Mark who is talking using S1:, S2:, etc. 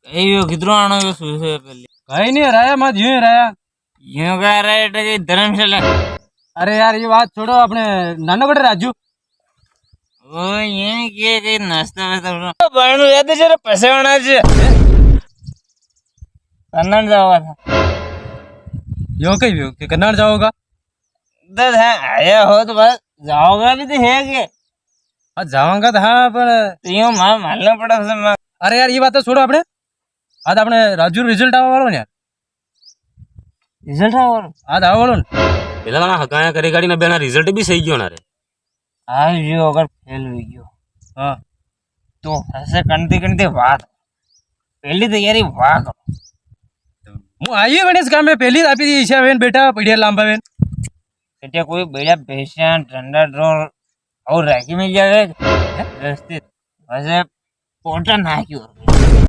S1: કઈ કીધું આનો શું છે પેલી
S2: કઈ નહીં રહ્યા મત यूं રહ્યા
S1: यूं कह रहे એટલે કે ધર્મશાલા
S2: અરે યાર એ વાત છોડો આપણે નાનો કડે રાજુ
S1: ઓ ये કે નાસ્તા વાસ્તા બાણું યાદ છે રે પસવાણા છે કન્નડ જવા था
S2: यो कहीं भी कि कन्नड़ जाओगा
S1: दस है आया हो तो बस जाओगा भी तो है के
S2: हाँ जाऊंगा तो हाँ पर
S1: तो यूं मानना पड़ा उसे
S2: अरे यार ये बात तो छोड़ो આપણે आज આપણે રાજુ રિઝલ્ટ આવવા વાળો ને યાર
S1: રિઝલ્ટ આવવાનું
S2: આજ આવવા વાળો ને
S3: પેલા હકાયા કરી ગાડીના બેના રિઝલ્ટ બી સહી ગયો ના રે
S1: આવ્યો અગર ફેલ થઈ ગયો
S2: હા
S1: તો હશે કણતી વાત પહેલી તૈયારી વાહ
S2: હું આવીએ ગણેશ ગામે પહેલી જ આપી દીધી ઈચ્છા બેન બેટા પડિયા લાંબા બેન
S1: એટલે કોઈ બેડા ભેંસ્યા ઠંડા ડ્રોર આવું રાખી મેં જાય વ્યવસ્થિત હશે પોટા નાખ્યું